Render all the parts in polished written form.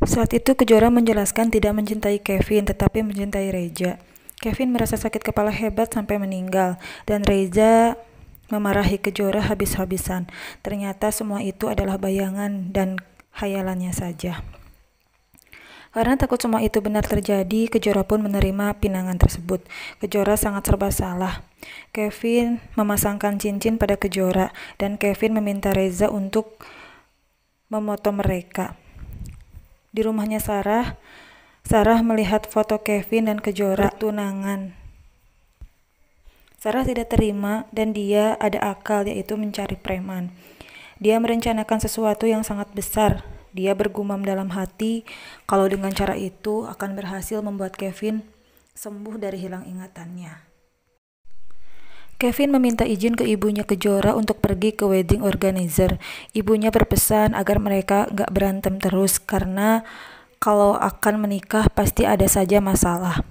Saat itu Kejora menjelaskan tidak mencintai Kevin tetapi mencintai Reza. Kevin merasa sakit kepala hebat sampai meninggal dan Reza memarahi Kejora habis-habisan. Ternyata semua itu adalah bayangan dan khayalannya saja. Karena takut semua itu benar terjadi, Kejora pun menerima pinangan tersebut. Kejora sangat serba salah. Kevin memasangkan cincin pada Kejora dan Kevin meminta Reza untuk memotong mereka. Di rumahnya Sarah melihat foto Kevin dan Kejora tunangan. Sarah tidak terima dan dia ada akal, yaitu mencari preman. Dia merencanakan sesuatu yang sangat besar. Dia bergumam dalam hati kalau dengan cara itu akan berhasil membuat Kevin sembuh dari hilang ingatannya. Kevin meminta izin ke ibunya Kejora untuk pergi ke wedding organizer. Ibunya berpesan agar mereka gak berantem terus karena kalau akan menikah pasti ada saja masalah.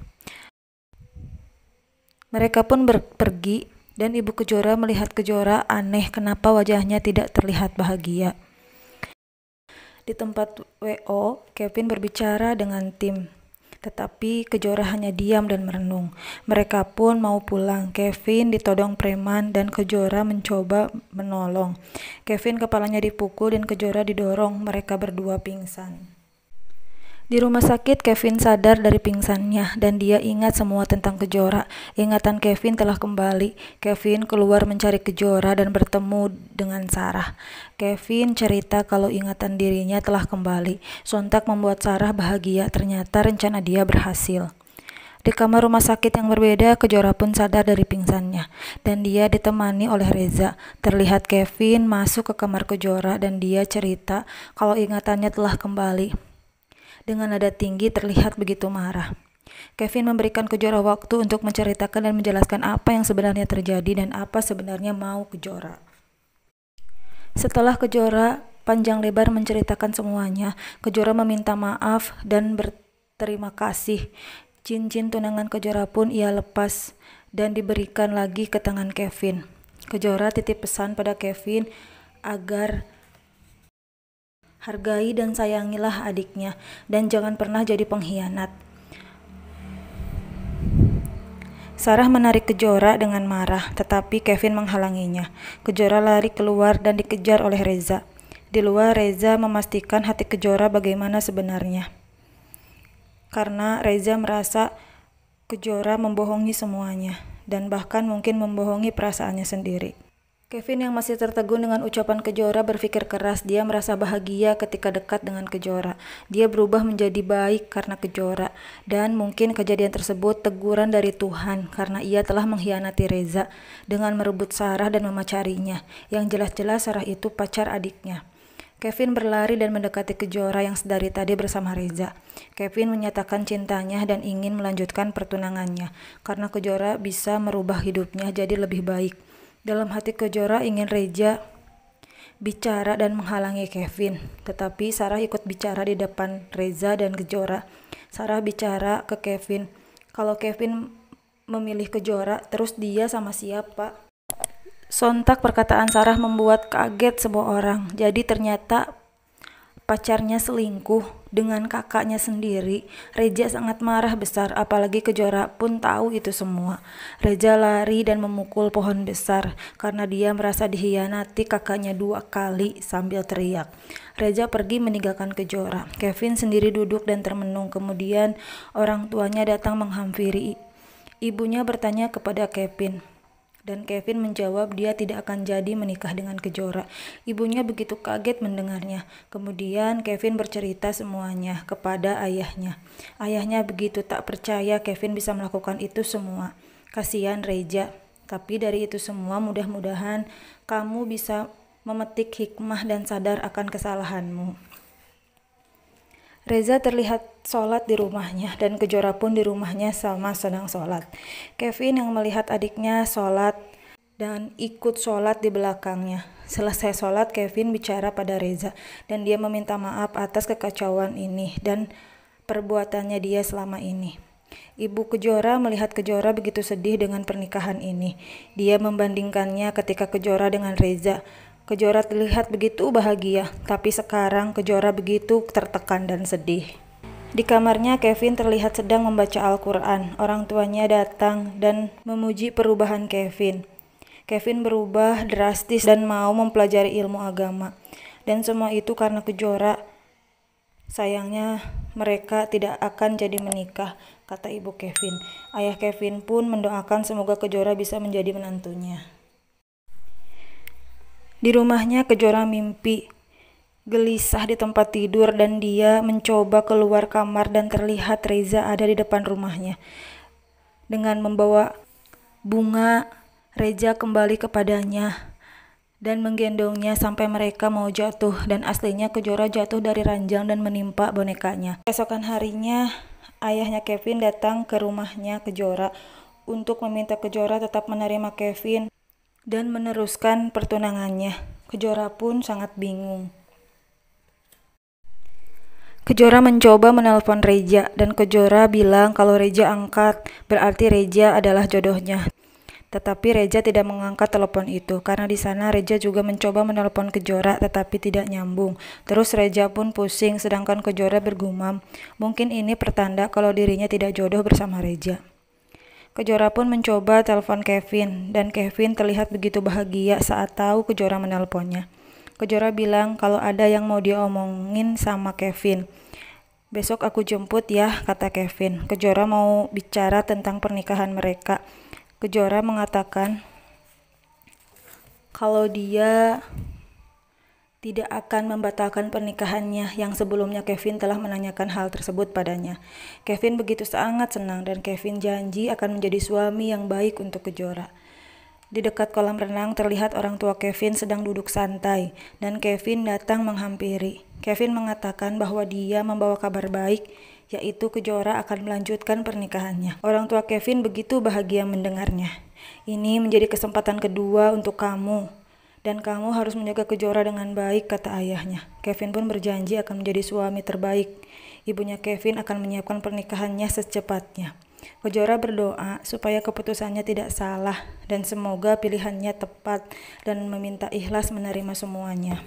Mereka pun pergi dan ibu Kejora melihat Kejora aneh kenapa wajahnya tidak terlihat bahagia. Di tempat WO, Kevin berbicara dengan tim. Tetapi Kejora hanya diam dan merenung. Mereka pun mau pulang. Kevin ditodong preman dan Kejora mencoba menolong. Kevin kepalanya dipukul dan Kejora didorong. Mereka berdua pingsan. Di rumah sakit, Kevin sadar dari pingsannya dan dia ingat semua tentang Kejora. Ingatan Kevin telah kembali. Kevin keluar mencari Kejora dan bertemu dengan Sarah. Kevin cerita kalau ingatan dirinya telah kembali. Sontak membuat Sarah bahagia, ternyata rencana dia berhasil. Di kamar rumah sakit yang berbeda, Kejora pun sadar dari pingsannya dan dia ditemani oleh Reza. Terlihat Kevin masuk ke kamar Kejora dan dia cerita kalau ingatannya telah kembali. Dengan nada tinggi terlihat begitu marah. Kevin memberikan Kejora waktu untuk menceritakan dan menjelaskan apa yang sebenarnya terjadi dan apa sebenarnya mau Kejora. Setelah Kejora panjang lebar menceritakan semuanya, Kejora meminta maaf dan berterima kasih. Cincin tunangan Kejora pun ia lepas dan diberikan lagi ke tangan Kevin. Kejora titip pesan pada Kevin agar hargai dan sayangilah adiknya dan jangan pernah jadi pengkhianat. Sarah menarik Kejora dengan marah, tetapi Kevin menghalanginya. Kejora lari keluar dan dikejar oleh Reza. Di luar, Reza memastikan hati Kejora bagaimana sebenarnya. Karena Reza merasa Kejora membohongi semuanya dan bahkan mungkin membohongi perasaannya sendiri. Kevin yang masih tertegun dengan ucapan Kejora berpikir keras. Dia merasa bahagia ketika dekat dengan Kejora. Dia berubah menjadi baik karena Kejora. Dan mungkin kejadian tersebut teguran dari Tuhan karena ia telah mengkhianati Reza dengan merebut Sarah dan memacarinya. Yang jelas-jelas Sarah itu pacar adiknya. Kevin berlari dan mendekati Kejora yang sedari tadi bersama Reza. Kevin menyatakan cintanya dan ingin melanjutkan pertunangannya karena Kejora bisa merubah hidupnya jadi lebih baik. Dalam hati Kejora ingin Reza bicara dan menghalangi Kevin, tetapi Sarah ikut bicara di depan Reza dan Kejora. Sarah bicara ke Kevin, kalau Kevin memilih Kejora, terus dia sama siapa? Sontak perkataan Sarah membuat kaget semua orang. Jadi ternyata pacarnya selingkuh dengan kakaknya sendiri. Reza sangat marah besar, apalagi Kejora pun tahu itu semua. Reza lari dan memukul pohon besar karena dia merasa dikhianati kakaknya 2 kali sambil teriak. Reza pergi meninggalkan Kejora. Kevin sendiri duduk dan termenung. Kemudian orang tuanya datang menghampiri. Ibunya bertanya kepada Kevin. Dan Kevin menjawab dia tidak akan jadi menikah dengan Kejora. Ibunya begitu kaget mendengarnya. Kemudian Kevin bercerita semuanya kepada ayahnya. Ayahnya begitu tak percaya Kevin bisa melakukan itu semua. Kasihan Reza. Tapi dari itu semua mudah-mudahan kamu bisa memetik hikmah dan sadar akan kesalahanmu. Reza terlihat sholat di rumahnya dan Kejora pun di rumahnya sama sedang sholat. Kevin yang melihat adiknya sholat dan ikut sholat di belakangnya. Selesai sholat, Kevin bicara pada Reza dan dia meminta maaf atas kekacauan ini dan perbuatannya dia selama ini. Ibu Kejora melihat Kejora begitu sedih dengan pernikahan ini. Dia membandingkannya ketika Kejora dengan Reza. Kejora terlihat begitu bahagia, tapi sekarang Kejora begitu tertekan dan sedih. Di kamarnya, Kevin terlihat sedang membaca Al-Quran. Orang tuanya datang dan memuji perubahan Kevin. Kevin berubah drastis dan mau mempelajari ilmu agama. Dan semua itu karena Kejora. Sayangnya mereka tidak akan jadi menikah, kata ibu Kevin. Ayah Kevin pun mendoakan semoga Kejora bisa menjadi menantunya. Di rumahnya, Kejora mimpi gelisah di tempat tidur dan dia mencoba keluar kamar dan terlihat Reza ada di depan rumahnya. Dengan membawa bunga, Reza kembali kepadanya dan menggendongnya sampai mereka mau jatuh, dan aslinya Kejora jatuh dari ranjang dan menimpa bonekanya. Keesokan harinya, ayahnya Kevin datang ke rumahnya Kejora untuk meminta Kejora tetap menerima Kevin dan meneruskan pertunangannya. Kejora pun sangat bingung. Kejora mencoba menelpon Reza dan Kejora bilang kalau Reza angkat, berarti Reza adalah jodohnya. Tetapi Reza tidak mengangkat telepon itu karena di sana Reza juga mencoba menelpon Kejora tetapi tidak nyambung. Terus Reza pun pusing sedangkan Kejora bergumam, mungkin ini pertanda kalau dirinya tidak jodoh bersama Reza. Kejora pun mencoba telepon Kevin dan Kevin terlihat begitu bahagia saat tahu Kejora menelponnya. Kejora bilang kalau ada yang mau dia omongin sama Kevin. Besok aku jemput ya, kata Kevin. Kejora mau bicara tentang pernikahan mereka. Kejora mengatakan kalau dia tidak akan membatalkan pernikahannya yang sebelumnya Kevin telah menanyakan hal tersebut padanya. Kevin begitu sangat senang dan Kevin janji akan menjadi suami yang baik untuk Kejora. Di dekat kolam renang terlihat orang tua Kevin sedang duduk santai dan Kevin datang menghampiri. Kevin mengatakan bahwa dia membawa kabar baik, yaitu Kejora akan melanjutkan pernikahannya. Orang tua Kevin begitu bahagia mendengarnya. Ini menjadi kesempatan kedua untuk kamu. Dan kamu harus menjaga Kejora dengan baik, kata ayahnya. Kevin pun berjanji akan menjadi suami terbaik. Ibunya Kevin akan menyiapkan pernikahannya secepatnya. Kejora berdoa supaya keputusannya tidak salah dan semoga pilihannya tepat dan meminta ikhlas menerima semuanya.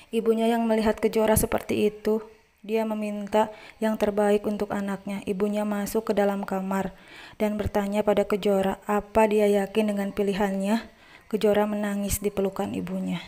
Ibunya yang melihat Kejora seperti itu, dia meminta yang terbaik untuk anaknya. Ibunya masuk ke dalam kamar dan bertanya pada Kejora apa dia yakin dengan pilihannya. Kejora menangis di pelukan ibunya.